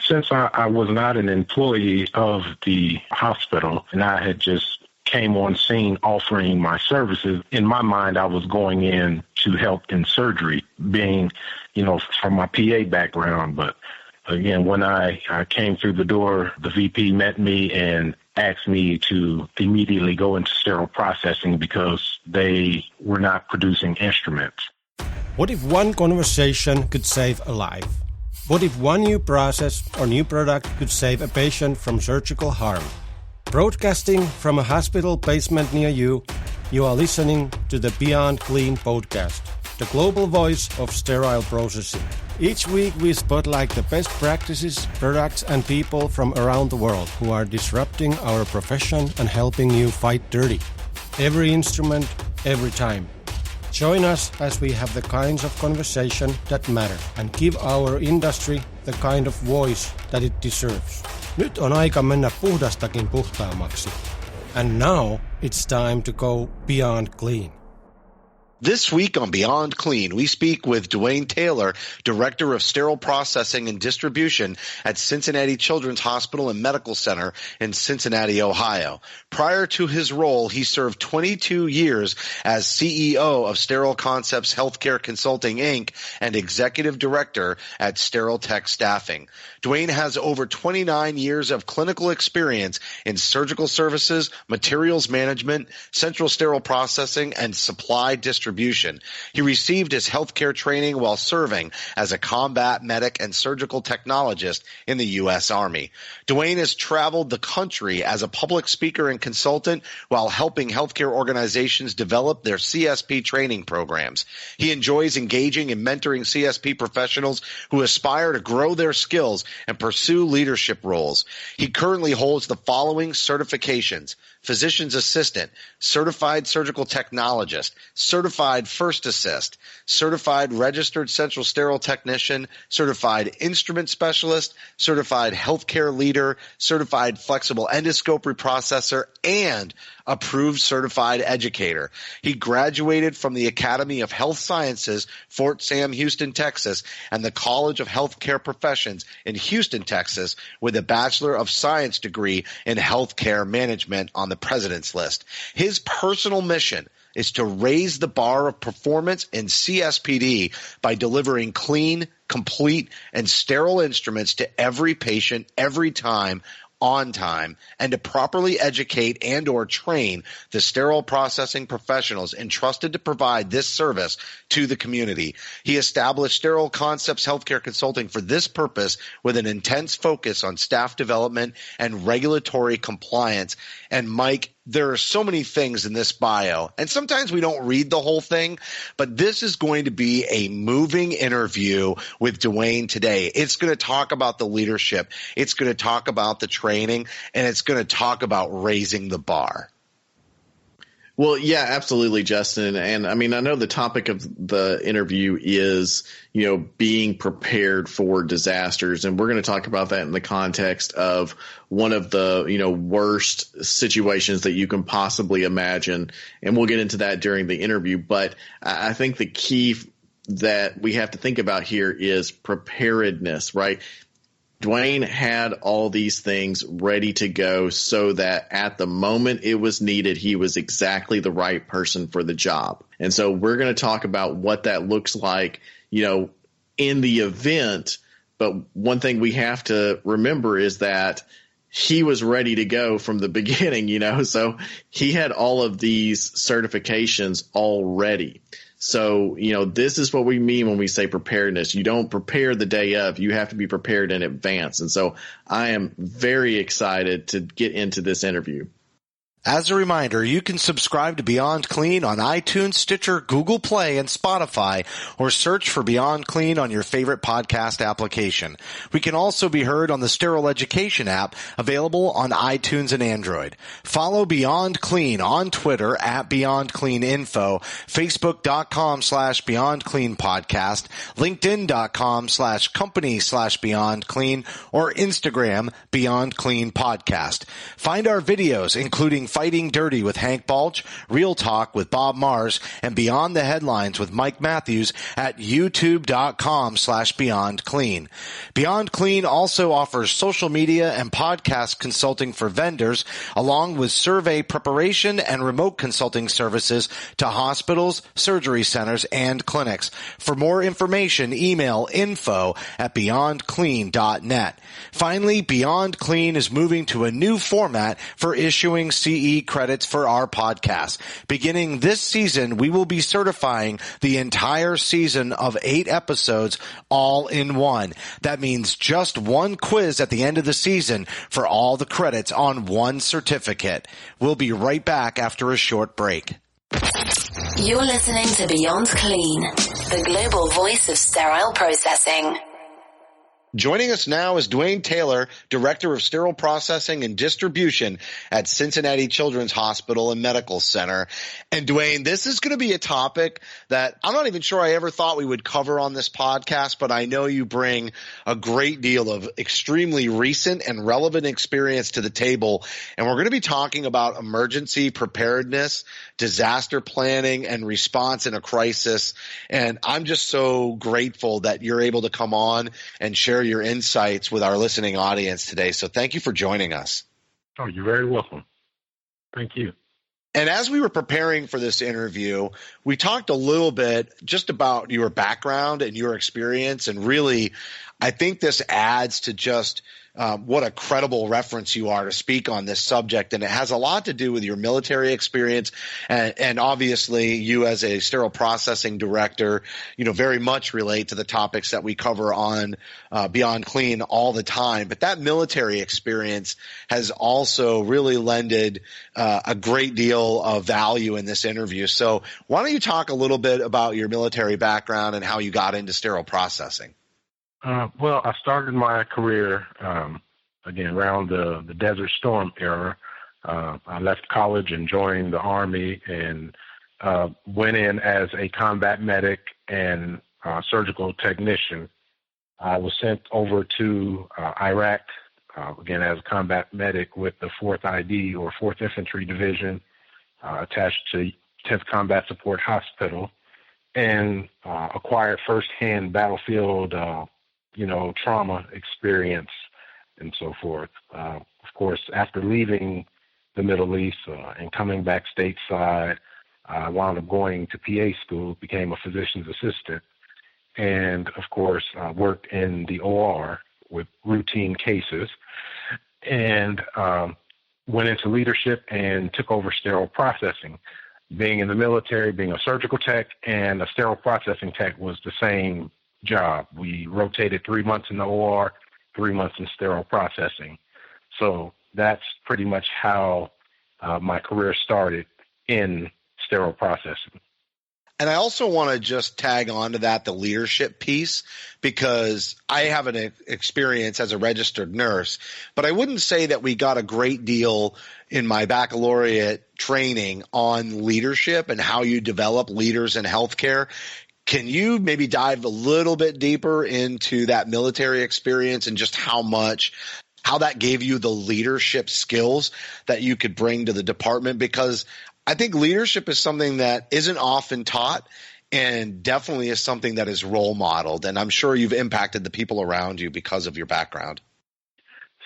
Since I was not an employee of the hospital and I had just came on scene offering my services, in my mind, I was going in to help in surgery, being, from my PA background. But again, when I came through the door, the VP met me and asked me to immediately go into sterile processing because they were not producing instruments. What if one conversation could save a life? What if one new process or new product could save a patient from surgical harm? Broadcasting from a hospital basement near you, you are listening to the Beyond Clean podcast, the global voice of sterile processing. Each week we spotlight the best practices, products and people from around the world who are disrupting our profession and helping you fight dirty. Every instrument, every time. Join us as we have the kinds of conversation that matter and give our industry the kind of voice that it deserves. Nyt on aika mennä puhdastakin puhtaammaksi. And now it's time to go beyond clean. This week on Beyond Clean, we speak with Dwayne Taylor, Director of Sterile Processing and Distribution at Cincinnati Children's Hospital and Medical Center in Cincinnati, Ohio. Prior to his role, he served 22 years as CEO of Sterile Concepts Healthcare Consulting, Inc. and Executive Director at Sterile Tech Staffing. Dwayne has over 29 years of clinical experience in surgical services, materials management, central sterile processing, and supply distribution. He received his healthcare training while serving as a combat medic and surgical technologist in the U.S. Army. Dwayne has traveled the country as a public speaker and consultant while helping healthcare organizations develop their CSP training programs. He enjoys engaging and mentoring CSP professionals who aspire to grow their skills and pursue leadership roles. He currently holds the following certifications: Physician's Assistant, Certified Surgical Technologist, Certified First Assist, Certified Registered Central Sterile Technician, Certified Instrument Specialist, Certified Healthcare Leader, Certified Flexible Endoscope Reprocessor, and Approved Certified Educator. He graduated from the Academy of Health Sciences, Fort Sam, Houston, Texas, and the College of Healthcare Professions in Houston, Texas, with a Bachelor of Science degree in Healthcare Management on the President's List. His personal mission is to raise the bar of performance in CSPD by delivering clean, complete, and sterile instruments to every patient, every time, on time, and to properly educate and or train the sterile processing professionals entrusted to provide this service to the community. He established Sterile Concepts Healthcare Consulting for this purpose with an intense focus on staff development and regulatory compliance. And Mike, there are so many things in this bio, and sometimes we don't read the whole thing, but this is going to be a moving interview with Dwayne today. It's going to talk about the leadership, it's going to talk about the training, and it's going to talk about raising the bar. Well, yeah, absolutely, Justin. And I mean, I know the topic of the interview is, being prepared for disasters. And we're going to talk about that in the context of one of the, worst situations that you can possibly imagine. And we'll get into that during the interview. But I think the key that we have to think about here is preparedness, right? Dwayne had all these things ready to go so that at the moment it was needed, he was exactly the right person for the job. And so we're going to talk about what that looks like, in the event. But one thing we have to remember is that he was ready to go from the beginning, so he had all of these certifications already. So, this is what we mean when we say preparedness. You don't prepare the day of. You have to be prepared in advance. And so I am very excited to get into this interview. As a reminder, you can subscribe to Beyond Clean on iTunes, Stitcher, Google Play, and Spotify, or search for Beyond Clean on your favorite podcast application. We can also be heard on the Sterile Education app, available on iTunes and Android. Follow Beyond Clean on Twitter at Beyond Clean Info, Facebook.com/Beyond Clean Podcast, LinkedIn.com/company/Beyond Clean, or Instagram Beyond Clean Podcast. Find our videos, including Fighting Dirty with Hank Balch, Real Talk with Bob Mars, and Beyond the Headlines with Mike Matthews at youtube.com/BeyondClean. Beyond Clean also offers social media and podcast consulting for vendors, along with survey preparation and remote consulting services to hospitals, surgery centers, and clinics. For more information, email info@beyondclean.net. Finally, Beyond Clean is moving to a new format for issuing CE credits for our podcast. Beginning this season, we will be certifying the entire season of 8 episodes all in one. That means just one quiz at the end of the season for all the credits on one certificate. We'll be right back after a short break. You're listening to Beyond Clean, the global voice of sterile processing. Joining us now is Dwayne Taylor, Director of Sterile Processing and Distribution at Cincinnati Children's Hospital and Medical Center. And Dwayne, this is going to be a topic that I'm not even sure I ever thought we would cover on this podcast, but I know you bring a great deal of extremely recent and relevant experience to the table. And we're going to be talking about emergency preparedness, disaster planning, and response in a crisis. And I'm just so grateful that you're able to come on and share your insights with our listening audience today. So thank you for joining us. Oh, you're very welcome. Thank you. And as we were preparing for this interview, we talked a little bit just about your background and your experience. And really, I think this adds to just what a credible reference you are to speak on this subject. And it has a lot to do with your military experience. And obviously, you as a sterile processing director, very much relate to the topics that we cover on Beyond Clean all the time. But that military experience has also really lended a great deal of value in this interview. So why don't you talk a little bit about your military background and how you got into sterile processing? Well, I started my career, again, around the Desert Storm era. I left college and joined the Army and went in as a combat medic and surgical technician. I was sent over to Iraq, again, as a combat medic with the 4th ID or 4th Infantry Division, attached to 10th Combat Support Hospital, and acquired firsthand battlefield trauma experience and so forth. Of course, after leaving the Middle East and coming back stateside, I wound up going to PA school, became a physician's assistant, and of course, worked in the OR with routine cases, and went into leadership and took over sterile processing. Being in the military, being a surgical tech and a sterile processing tech was the same job. We rotated 3 months in the OR, 3 months in sterile processing. So that's pretty much how my career started in sterile processing. And I also want to just tag on to that, the leadership piece, because I have an experience as a registered nurse, but I wouldn't say that we got a great deal in my baccalaureate training on leadership and how you develop leaders in healthcare. Can you maybe dive a little bit deeper into that military experience and just how that gave you the leadership skills that you could bring to the department? Because I think leadership is something that isn't often taught and definitely is something that is role modeled. And I'm sure you've impacted the people around you because of your background.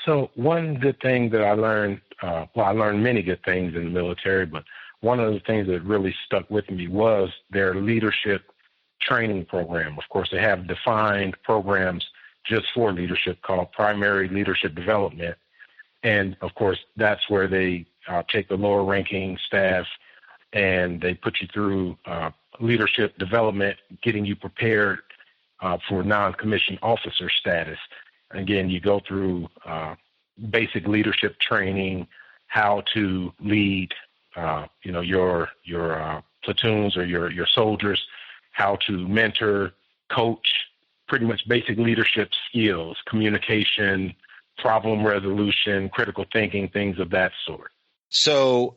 So one good thing that I learned, I learned many good things in the military, but one of the things that really stuck with me was their leadership training program. Of course, they have defined programs just for leadership called primary leadership development. And of course, that's where they take the lower ranking staff and they put you through leadership development, getting you prepared for non-commissioned officer status. Again, you go through basic leadership training, how to lead, your platoons or your soldiers, how to mentor, coach, pretty much basic leadership skills, communication, problem resolution, critical thinking, things of that sort. So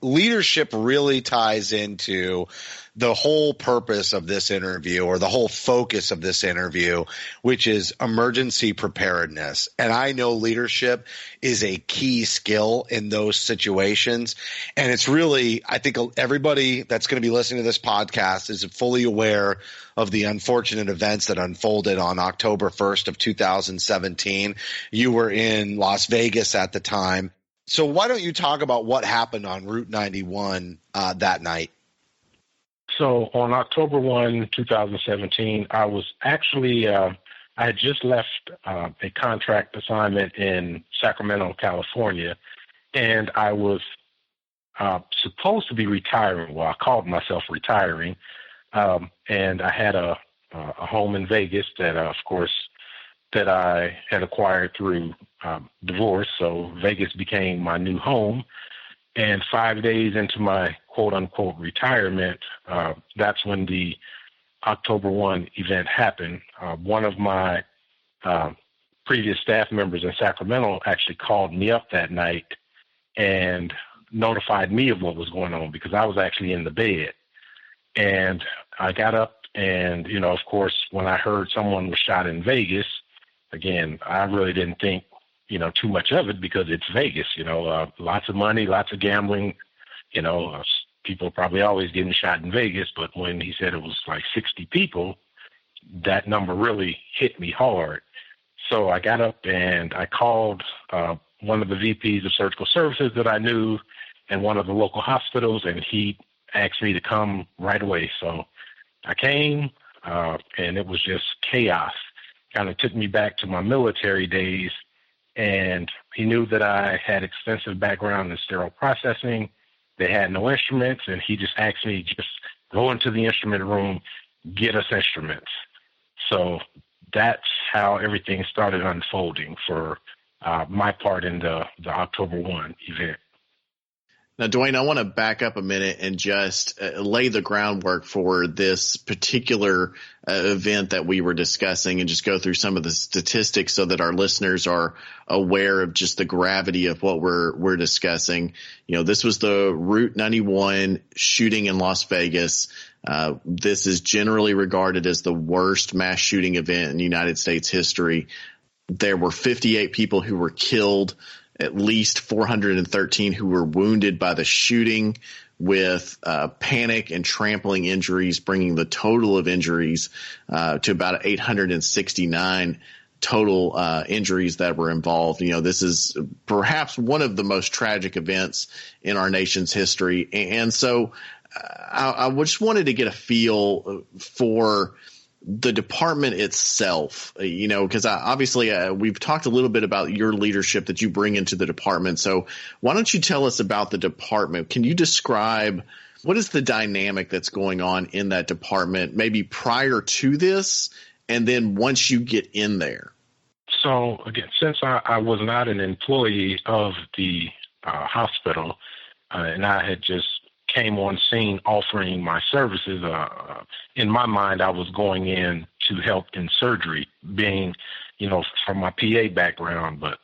leadership really ties into the whole purpose of this interview, or the whole focus of this interview, which is emergency preparedness. And I know leadership is a key skill in those situations. And it's really, I think everybody that's going to be listening to this podcast is fully aware of the unfortunate events that unfolded on October 1st of 2017. You were in Las Vegas at the time. So why don't you talk about what happened on Route 91 that night? So on October 1, 2017, I was actually, I had just left a contract assignment in Sacramento, California, and I was supposed to be retiring. Well, I called myself retiring, and I had a home in Vegas that, of course, that I had acquired through divorce. So Vegas became my new home. And 5 days into my quote-unquote retirement, that's when the October 1 event happened. One of my previous staff members in Sacramento actually called me up that night and notified me of what was going on, because I was actually in the bed. And I got up and, of course, when I heard someone was shot in Vegas, again, I really didn't think too much of it, because it's Vegas, lots of money, lots of gambling, people probably always getting shot in Vegas. But when he said it was like 60 people, that number really hit me hard. So I got up and I called one of the VPs of surgical services that I knew and one of the local hospitals, and he asked me to come right away. So I came, and it was just chaos. Kind of took me back to my military days. And he knew that I had extensive background in sterile processing. They had no instruments, and he just asked me, just go into the instrument room, get us instruments. So that's how everything started unfolding for my part in the October 1 event. Now, Dwayne, I want to back up a minute and just lay the groundwork for this particular event that we were discussing, and just go through some of the statistics so that our listeners are aware of just the gravity of what we're discussing. This was the Route 91 shooting in Las Vegas. This is generally regarded as the worst mass shooting event in United States history. There were 58 people who were killed, at least 413 who were wounded by the shooting, with panic and trampling injuries, bringing the total of injuries to about 869 total injuries that were involved. This is perhaps one of the most tragic events in our nation's history. And so I just wanted to get a feel for the department itself, because obviously we've talked a little bit about your leadership that you bring into the department. So why don't you tell us about the department? Can you describe what is the dynamic that's going on in that department, maybe prior to this, and then once you get in there? So again, since I was not an employee of the hospital, and I had just came on scene offering my services, in my mind, I was going in to help in surgery, being, from my PA background. But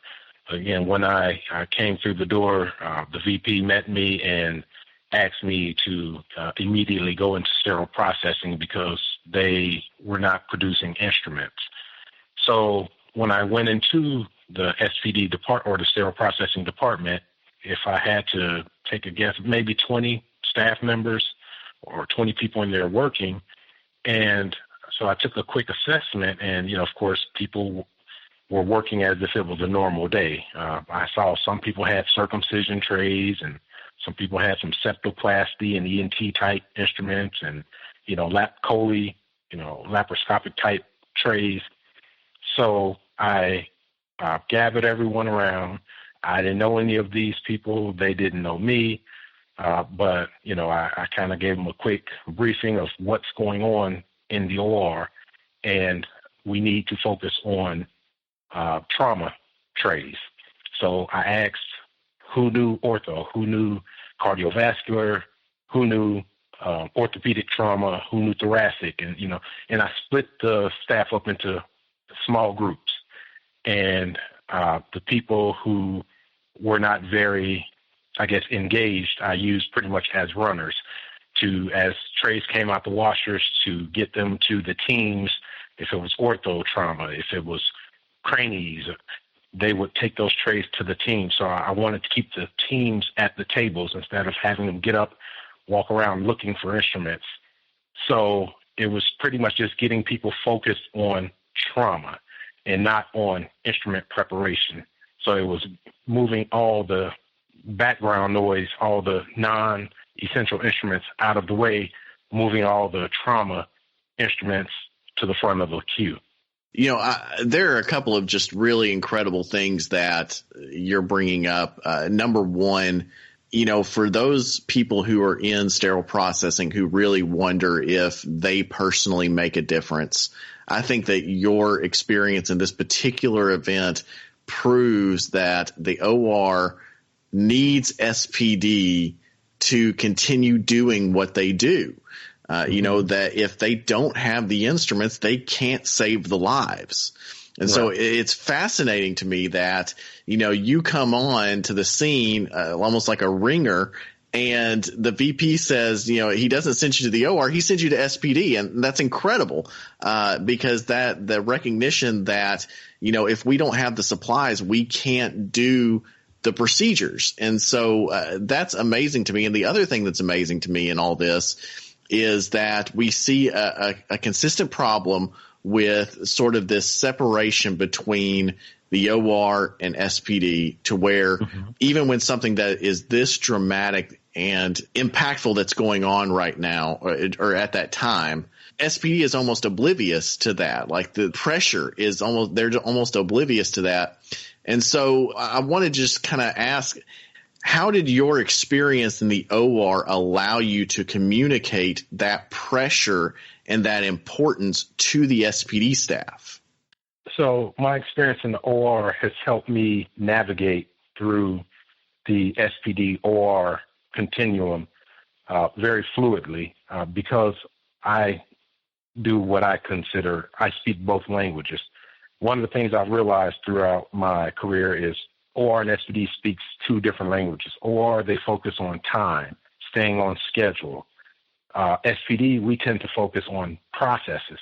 again, when I came through the door, the VP met me and asked me to immediately go into sterile processing because they were not producing instruments. So when I went into the SPD department, or the sterile processing department, if I had to take a guess, maybe 20 staff members or 20 people in there working. And so I took a quick assessment, and, of course, people were working as if it was a normal day. I saw some people had circumcision trays, and some people had some septoplasty and ENT type instruments, and, laparoscopic type trays. So I gathered everyone around. I didn't know any of these people. They didn't know me. But, I kind of gave them a quick briefing of what's going on in the OR, and we need to focus on trauma trays. So I asked who knew ortho, who knew cardiovascular, who knew orthopedic trauma, who knew thoracic, and I split the staff up into small groups. And the people who were not very engaged, I used pretty much as runners as trays came out the washers, to get them to the teams. If it was ortho trauma, if it was cranies, they would take those trays to the team. So I wanted to keep the teams at the tables instead of having them get up, walk around looking for instruments. So it was pretty much just getting people focused on trauma and not on instrument preparation. So it was moving all the background noise, all the non-essential instruments out of the way, moving all the trauma instruments to the front of the queue. There are a couple of just really incredible things that you're bringing up. Number one, for those people who are in sterile processing who really wonder if they personally make a difference, I think that your experience in this particular event proves that the OR needs SPD to continue doing what they do. That if they don't have the instruments, they can't save the lives. And so it's fascinating to me that, you come on to the scene almost like a ringer, and the VP says, he doesn't send you to the OR, he sends you to SPD. And that's incredible because the recognition that, if we don't have the supplies, we can't do the procedures. And so that's amazing to me. And the other thing that's amazing to me in all this is that we see a consistent problem with sort of this separation between the OR and SPD, to where even when something that is this dramatic and impactful that's going on right now or at that time, SPD is almost oblivious to that. Like the pressure is they're almost oblivious to that. And so I want to just kind of ask, how did your experience in the OR allow you to communicate that pressure and that importance to the SPD staff? So my experience in the OR has helped me navigate through the SPD OR continuum very fluidly because I do what I speak both languages. One of the things I've realized throughout my career is OR and SPD speaks two different languages. OR, they focus on time, staying on schedule. SPD, we tend to focus on processes.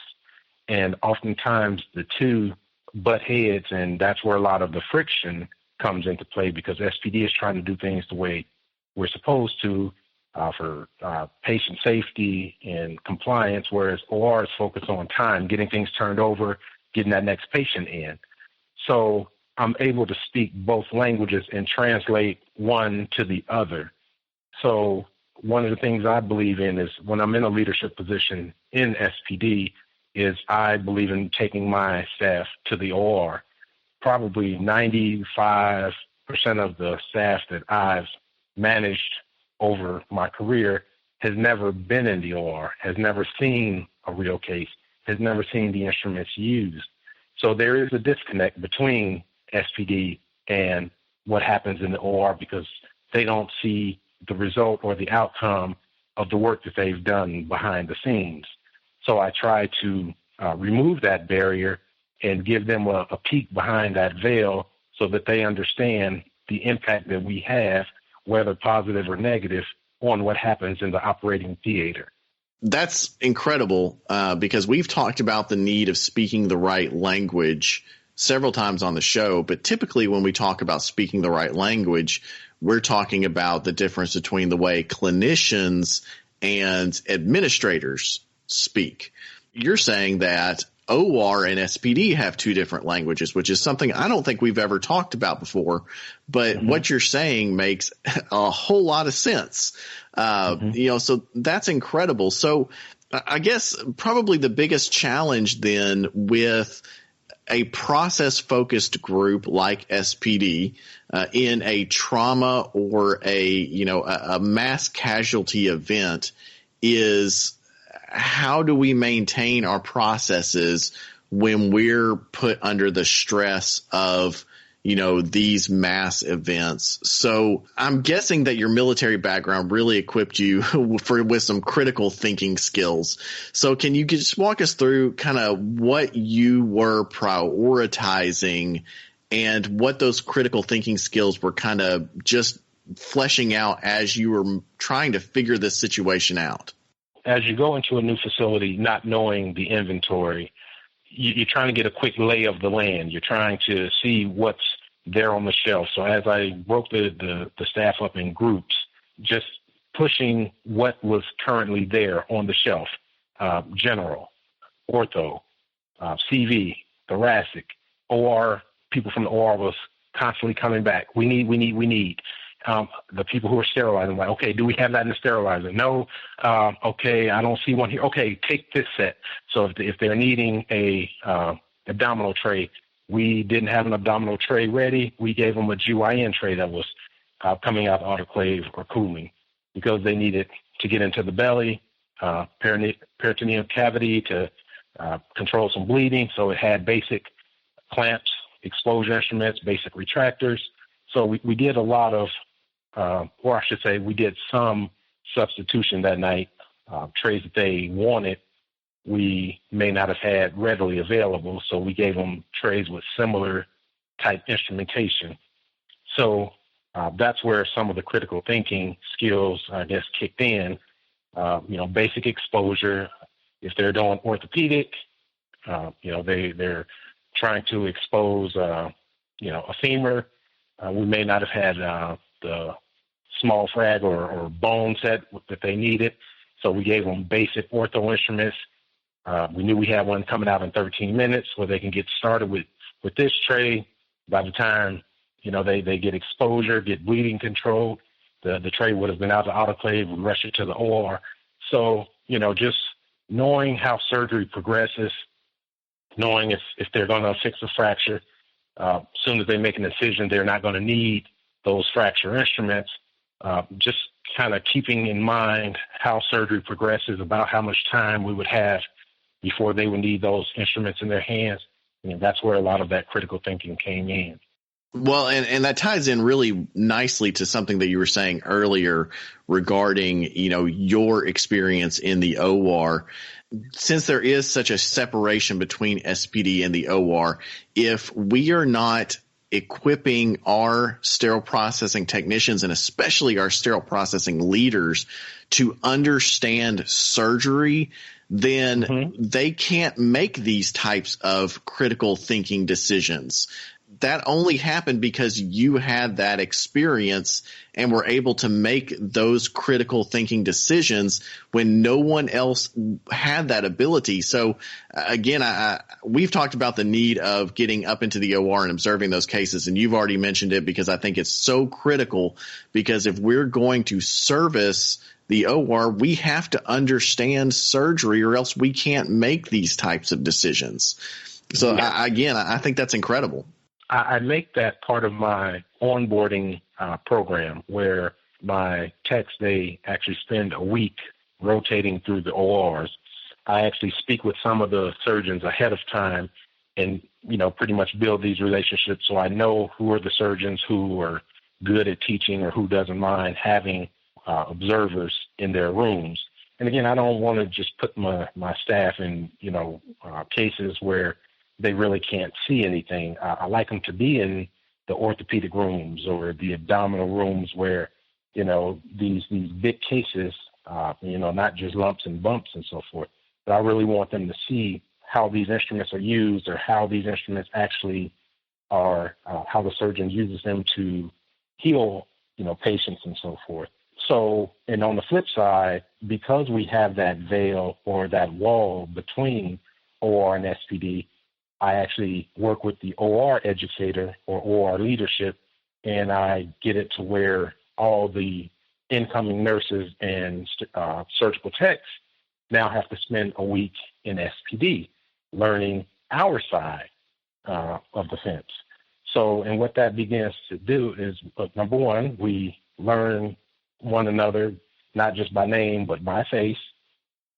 And oftentimes the two butt heads, and that's where a lot of the friction comes into play, because SPD is trying to do things the way we're supposed to for patient safety and compliance, whereas OR is focused on time, getting things turned over, getting that next patient in. So I'm able to speak both languages and translate one to the other. So one of the things I believe in is when I'm in a leadership position in SPD is I believe in taking my staff to the OR. Probably 95% of the staff that I've managed over my career has never been in the OR, has never seen a real case, has never seen the instruments used. So there is a disconnect between SPD and what happens in the OR because they don't see the result or the outcome of the work that they've done behind the scenes. So I try to remove that barrier and give them a peek behind that veil so that they understand the impact that we have, whether positive or negative, on what happens in the operating theater. That's incredible because we've talked about the need of speaking the right language several times on the show, but typically when we talk about speaking the right language, we're talking about the difference between the way clinicians and administrators speak. You're saying that OR and SPD have two different languages, which is something I don't think we've ever talked about before, but what you're saying makes a whole lot of sense. So that's incredible. So I guess probably the biggest challenge then with a process-focused group like SPD in a trauma or a mass casualty event is how do we maintain our processes when we're put under the stress of these mass events? So I'm guessing that your military background really equipped you with some critical thinking skills. So can you just walk us through kind of what you were prioritizing and what those critical thinking skills were kind of just fleshing out as you were trying to figure this situation out? As you go into a new facility, not knowing the inventory, you're trying to get a quick lay of the land. You're trying to see what's there on the shelf. So as I broke the staff up in groups, just pushing what was currently there on the shelf, general, ortho, CV, thoracic, OR, people from the OR was constantly coming back. We need. The people who are sterilizing, like, okay, do we have that in the sterilizer? No. Okay, I don't see one here. Okay, take this set. So if they're needing a abdominal tray, we didn't have an abdominal tray ready. We gave them a GYN tray that was coming out of autoclave or cooling because they needed to get into the belly, peritoneal cavity to control some bleeding. So it had basic clamps, exposure instruments, basic retractors. So we did a lot of, or I should say we did some substitution that night. Trays that they wanted, we may not have had readily available. So we gave them trays with similar type instrumentation. So that's where some of the critical thinking skills, I guess, kicked in. Basic exposure. If they're doing orthopedic, they're trying to expose, a femur. We may not have had the small frag or bone set that they needed. So we gave them basic ortho instruments. We knew we had one coming out in 13 minutes where they can get started with this tray. By the time, they get exposure, get bleeding controlled, the tray would have been out of the autoclave, we rush it to the OR. So, just knowing how surgery progresses, knowing if they're going to fix a fracture, as soon as they make an incision, they're not going to need those fracture instruments. Just kind of keeping in mind how surgery progresses, about how much time we would have before they would need those instruments in their hands. That's where a lot of that critical thinking came in. Well, and that ties in really nicely to something that you were saying earlier regarding, your experience in the OR. Since there is such a separation between SPD and the OR, if we are not equipping our sterile processing technicians and especially our sterile processing leaders to understand surgery, then they can't make these types of critical thinking decisions. That only happened because you had that experience and were able to make those critical thinking decisions when no one else had that ability. So again, we've talked about the need of getting up into the OR and observing those cases. And you've already mentioned it because I think it's so critical, because if we're going to service the OR, we have to understand surgery or else we can't make these types of decisions. So I think that's incredible. I make that part of my onboarding program where my techs, they actually spend a week rotating through the ORs. I actually speak with some of the surgeons ahead of time and, pretty much build these relationships so I know who are the surgeons who are good at teaching or who doesn't mind having observers in their rooms. And again, I don't want to just put my staff in, cases where they really can't see anything. I like them to be in the orthopedic rooms or the abdominal rooms where, these big cases, not just lumps and bumps and so forth. But I really want them to see how these instruments are used or how these instruments actually are, how the surgeon uses them to heal, patients and so forth. So, and on the flip side, because we have that veil or that wall between OR and SPD, I actually work with the OR educator or OR leadership, and I get it to where all the incoming nurses and surgical techs now have to spend a week in SPD learning our side of the fence. So, and what that begins to do is, number one, we learn one another, not just by name, but by face,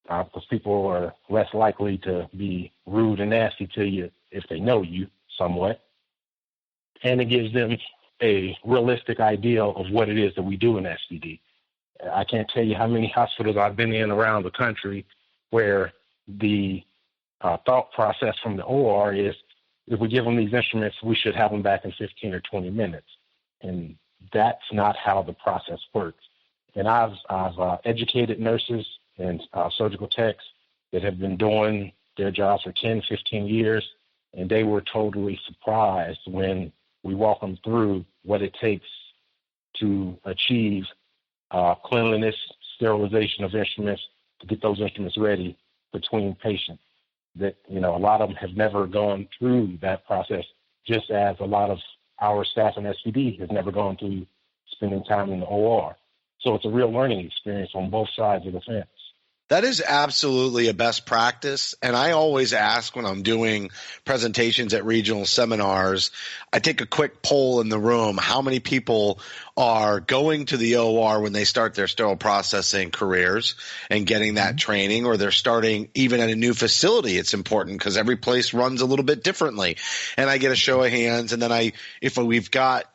because people are less likely to be rude and nasty to you if they know you somewhat. And it gives them a realistic idea of what it is that we do in SPD. I can't tell you how many hospitals I've been in around the country where the thought process from the OR is, if we give them these instruments, we should have them back in 15 or 20 minutes. And that's not how the process works. And I've educated nurses and surgical techs that have been doing their jobs for 10, 15 years, and they were totally surprised when we walk them through what it takes to achieve cleanliness, sterilization of instruments, to get those instruments ready between patients. That, a lot of them have never gone through that process, just as a lot of our staff in SPD has never gone through spending time in the OR. So it's a real learning experience on both sides of the fence. That is absolutely a best practice. And I always ask when I'm doing presentations at regional seminars, I take a quick poll in the room, how many people are going to the OR when they start their sterile processing careers and getting that training, or they're starting even at a new facility. It's important because every place runs a little bit differently. And I get a show of hands. And then if we've got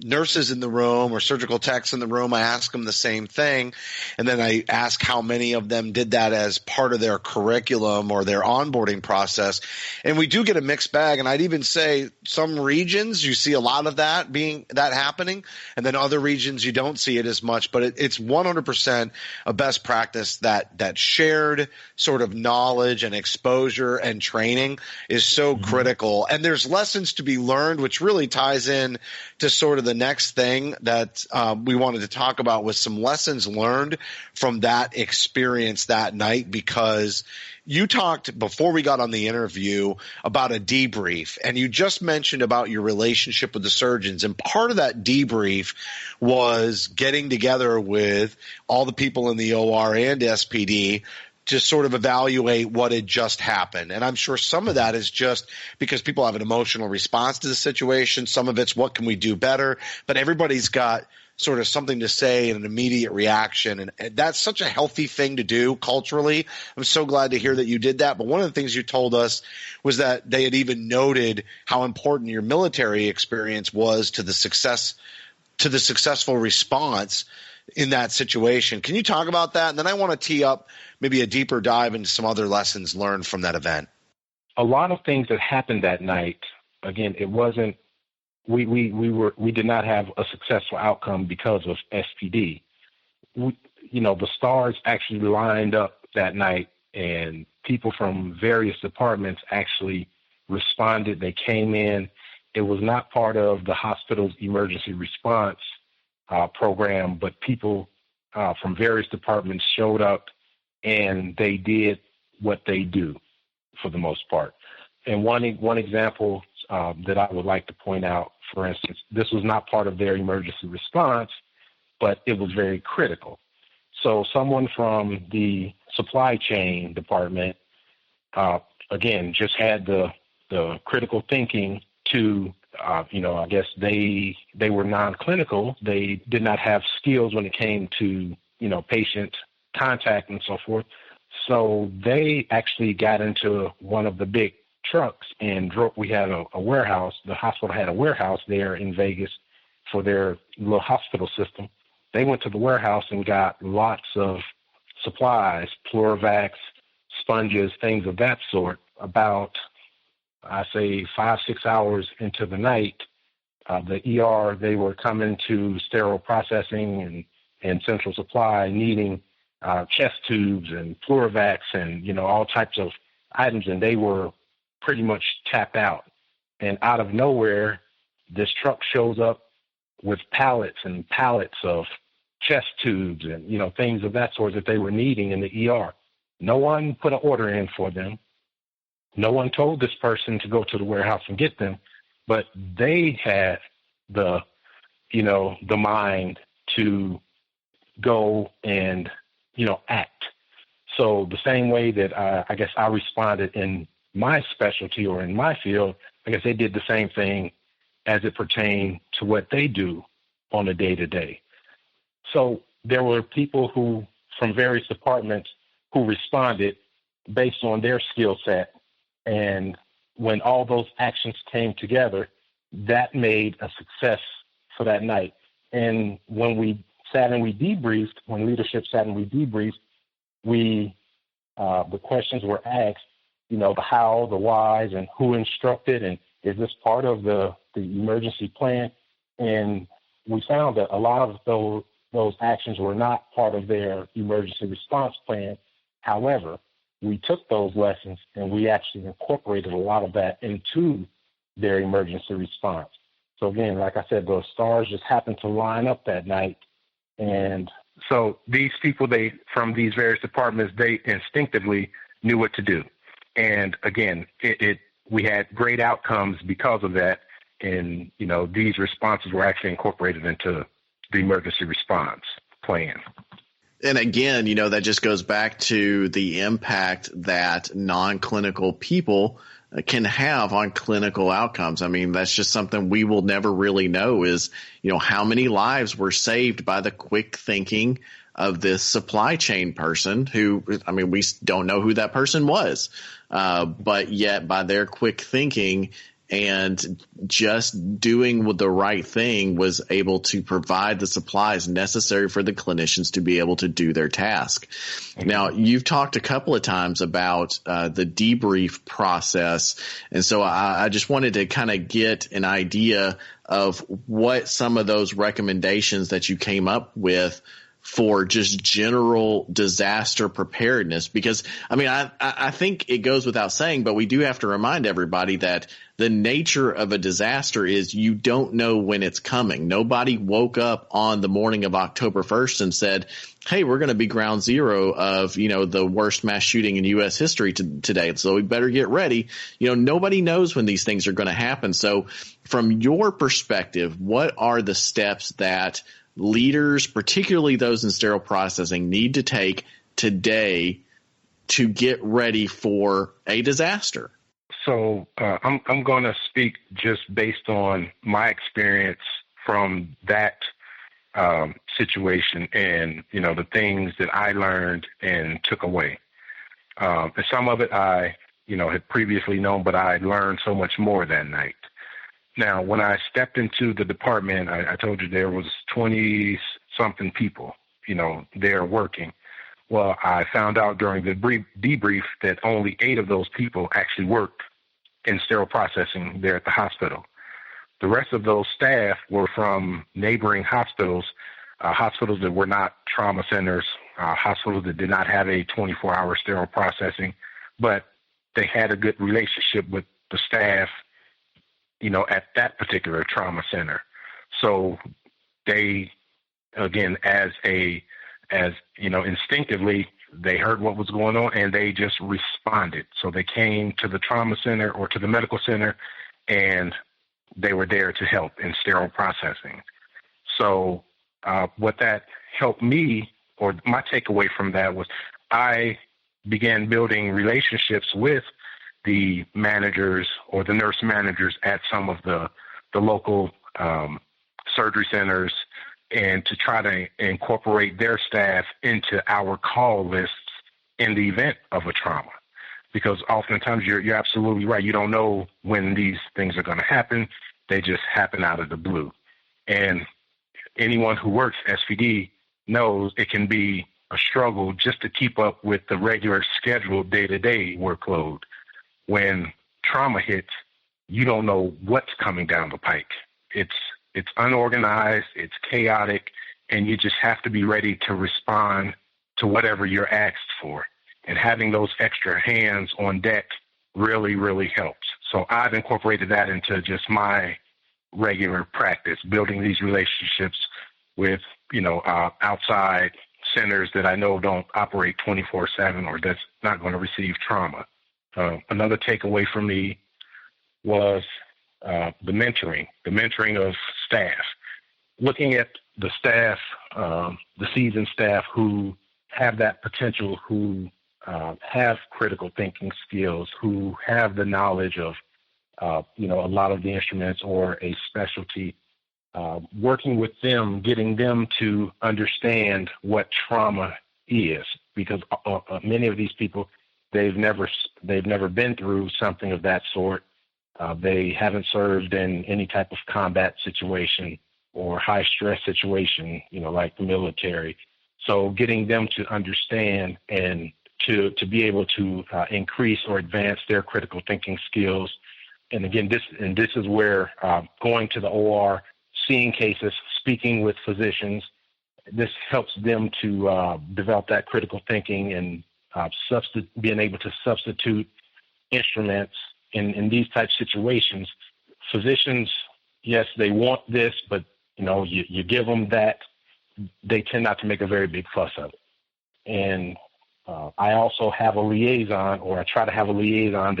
nurses in the room or surgical techs in the room, I ask them the same thing. And then I ask how many of them did that as part of their curriculum or their onboarding process. And we do get a mixed bag. And I'd even say some regions you see a lot of that happening. And then other regions you don't see it as much, but it's 100% a best practice that shared sort of knowledge and exposure and training is so critical. And there's lessons to be learned, which really ties in to sort of the next thing that we wanted to talk about, was some lessons learned from that experience that night, because you talked before we got on the interview about a debrief, and you just mentioned about your relationship with the surgeons. And part of that debrief was getting together with all the people in the OR and SPD to sort of evaluate what had just happened. And I'm sure some of that is just because people have an emotional response to the situation. Some of it's what can we do better? But everybody's got sort of something to say and an immediate reaction. And that's such a healthy thing to do culturally. I'm so glad to hear that you did that. But one of the things you told us was that they had even noted how important your military experience was to the successful response in that situation. Can you talk about that? And then I want to tee up maybe a deeper dive into some other lessons learned from that event. A lot of things that happened that night, again, it wasn't, we did not have a successful outcome because of SPD. The stars actually lined up that night, and people from various departments actually responded. They came in. It was not part of the hospital's emergency response program, but people from various departments showed up, and they did what they do for the most part. And one example that I would like to point out, for instance, this was not part of their emergency response, but it was very critical. So someone from the supply chain department, again, just had the critical thinking to I guess they were non-clinical. They did not have skills when it came to, patient contact and so forth. So they actually got into one of the big trucks and we had a warehouse. The hospital had a warehouse there in Vegas for their little hospital system. They went to the warehouse and got lots of supplies, Pluravax, sponges, things of that sort. About, I say, 5-6 hours into the night, the ER, they were coming to sterile processing and central supply needing chest tubes and Pluravax and, all types of items, and they were pretty much tapped out. And out of nowhere, this truck shows up with pallets and pallets of chest tubes and, things of that sort that they were needing in the ER. No one put an order in for them. No one told this person to go to the warehouse and get them, but they had the mind to go and, act. So the same way that I guess I responded in my specialty or in my field, I guess they did the same thing as it pertained to what they do on a day-to-day. So there were people from various departments who responded based on their skill set. And when all those actions came together, that made a success for that night. And when we sat and we debriefed, when leadership sat and we debriefed, the questions were asked, the how, the whys, and who instructed, and is this part of the emergency plan? And we found that a lot of those actions were not part of their emergency response plan. However, we took those lessons and we actually incorporated a lot of that into their emergency response. So again, like I said, those stars just happened to line up that night. And so these people, from these various departments, they instinctively knew what to do. And again, we had great outcomes because of that. And, these responses were actually incorporated into the emergency response plan. And again, that just goes back to the impact that non-clinical people can have on clinical outcomes. I mean, that's just something we will never really know is, how many lives were saved by the quick thinking of this supply chain person who, we don't know who that person was, but yet by their quick thinking and just doing the right thing was able to provide the supplies necessary for the clinicians to be able to do their task. Now, you've talked a couple of times about the debrief process, and so I just wanted to kind of get an idea of what some of those recommendations that you came up with for just general disaster preparedness, because I think it goes without saying, but we do have to remind everybody that the nature of a disaster is you don't know when it's coming. Nobody woke up on the morning of October 1st and said, hey, we're going to be ground zero of, the worst mass shooting in U.S. history today, so we better get ready. Nobody knows when these things are going to happen. So from your perspective, what are the steps that leaders, particularly those in sterile processing, need to take today to get ready for a disaster? So I'm going to speak just based on my experience from that situation and, the things that I learned and took away. And some of it I, had previously known, but I learned so much more that night. Now, when I stepped into the department, I told you there was 20-something people, there working. Well, I found out during the debrief that only 8 of those people actually worked in sterile processing there at the hospital. The rest of those staff were from neighboring hospitals, hospitals that were not trauma centers, hospitals that did not have a 24-hour sterile processing, but they had a good relationship with the staff at that particular trauma center. So they, again, instinctively, they heard what was going on and they just responded. So they came to the trauma center or to the medical center and they were there to help in sterile processing. So what that helped me, or my takeaway from that, was I began building relationships with the managers or the nurse managers at some of the local surgery centers, and to try to incorporate their staff into our call lists in the event of a trauma. Because oftentimes you're absolutely right. You don't know when these things are going to happen. They just happen out of the blue. And anyone who works SPD knows it can be a struggle just to keep up with the regular scheduled day-to-day workload. When trauma hits, you don't know what's coming down the pike. It's unorganized, it's chaotic, and you just have to be ready to respond to whatever you're asked for. And having those extra hands on deck really, really helps. So I've incorporated that into just my regular practice, building these relationships with, outside centers that I know don't operate 24/7 or that's not going to receive trauma. Another takeaway from me was the mentoring of staff. Looking at the staff, the seasoned staff who have that potential, who have critical thinking skills, who have the knowledge of, a lot of the instruments or a specialty, working with them, getting them to understand what trauma is, because many of these people, they've never been through something of that sort. They haven't served in any type of combat situation or high stress situation, like the military. So getting them to understand and to be able to increase or advance their critical thinking skills. And again, this is where going to the OR, seeing cases, speaking with physicians. This helps them to develop that critical thinking and being able to substitute instruments in these type situations. Physicians, yes, they want this, but you give them that, they tend not to make a very big fuss of it. And I also have a liaison, or I try to have a liaison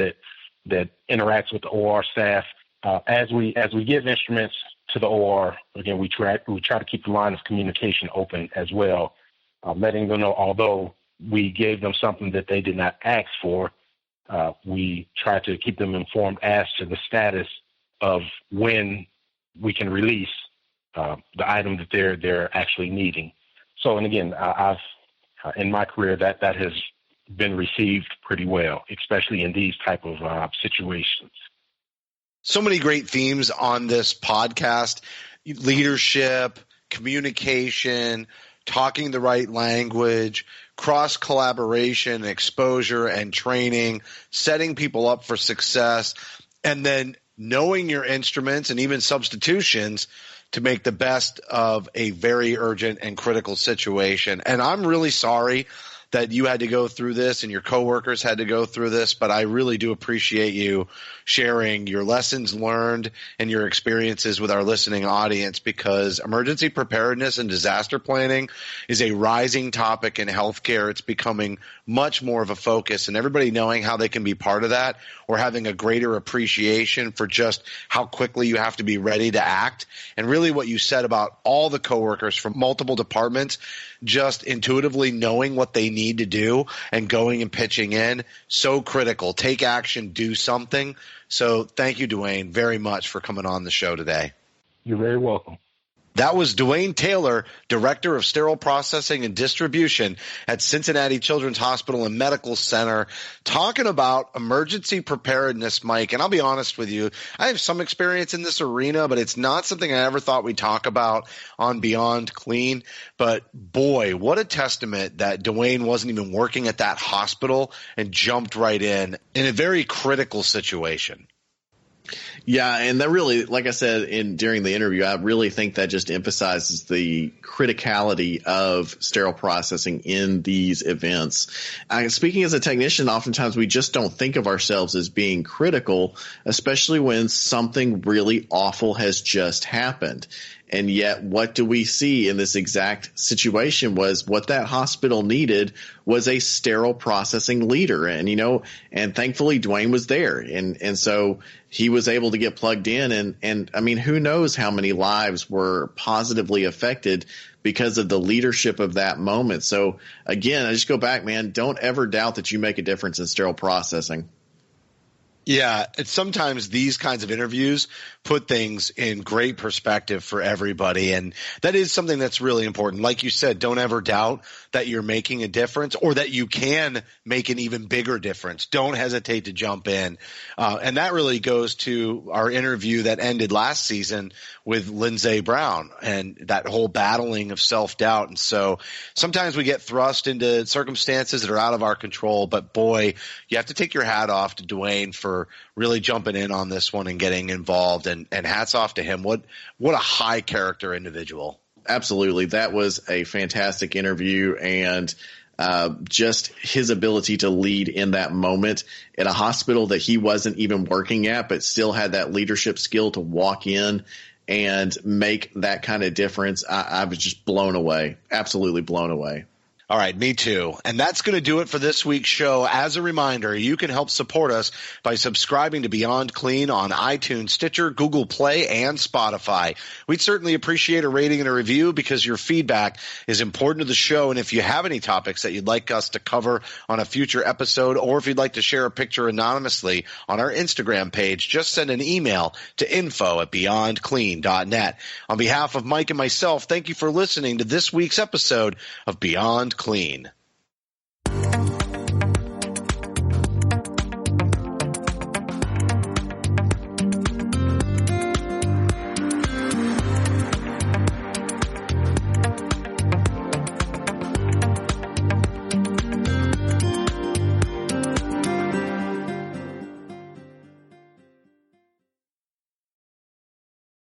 that interacts with the OR staff. As we give instruments to the OR, again, we try to keep the line of communication open as well, letting them know, although we gave them something that they did not ask for, we try to keep them informed as to the status of when we can release the item that they're actually needing. So, and again, I've in my career that has been received pretty well, especially in these type of situations. So many great themes on this podcast: leadership, communication, talking the right language, cross collaboration, exposure and training, setting people up for success, and then knowing your instruments and even substitutions to make the best of a very urgent and critical situation. And I'm really sorry that you had to go through this and your coworkers had to go through this, but I really do appreciate you sharing your lessons learned and your experiences with our listening audience, because emergency preparedness and disaster planning is a rising topic in healthcare. It's becoming much more of a focus, and everybody knowing how they can be part of that, or having a greater appreciation for just how quickly you have to be ready to act. And really what you said about all the coworkers from multiple departments just intuitively knowing what they need to do and going and pitching in, so critical. Take action, do something. So thank you, Dwayne, very much for coming on the show today. You're very welcome. That was Dwayne Taylor, Director of Sterile Processing and Distribution at Cincinnati Children's Hospital and Medical Center, talking about emergency preparedness, Mike. And I'll be honest with you, I have some experience in this arena, but it's not something I ever thought we'd talk about on Beyond Clean. But boy, what a testament that Dwayne wasn't even working at that hospital and jumped right in a very critical situation. Yeah, and that really, like I said during the interview, I really think that just emphasizes the criticality of sterile processing in these events. Speaking as a technician, oftentimes we just don't think of ourselves as being critical, especially when something really awful has just happened. And yet what do we see in this exact situation was what that hospital needed was a sterile processing leader. And, and thankfully Dwayne was there. And so he was able to get plugged in. And I mean, who knows how many lives were positively affected because of the leadership of that moment. So again, I just go back, man, don't ever doubt that you make a difference in sterile processing. Yeah, it's sometimes these kinds of interviews put things in great perspective for everybody, and that is something that's really important. Like you said, don't ever doubt that you're making a difference or that you can make an even bigger difference. Don't hesitate to jump in. And that really goes to our interview that ended last season with Lindsay Brown and that whole battling of self-doubt. And so sometimes we get thrust into circumstances that are out of our control, but boy, you have to take your hat off to Dwayne for really jumping in on this one and getting involved, and hats off to him. What a high character individual. Absolutely. That was a fantastic interview, and just his ability to lead in that moment at a hospital that he wasn't even working at, but still had that leadership skill to walk in and make that kind of difference. I was just blown away. Absolutely blown away. All right, me too. And that's going to do it for this week's show. As a reminder, you can help support us by subscribing to Beyond Clean on iTunes, Stitcher, Google Play, and Spotify. We'd certainly appreciate a rating and a review because your feedback is important to the show. And if you have any topics that you'd like us to cover on a future episode, or if you'd like to share a picture anonymously on our Instagram page, just send an email to info@beyondclean.net. On behalf of Mike and myself, thank you for listening to this week's episode of Beyond Clean.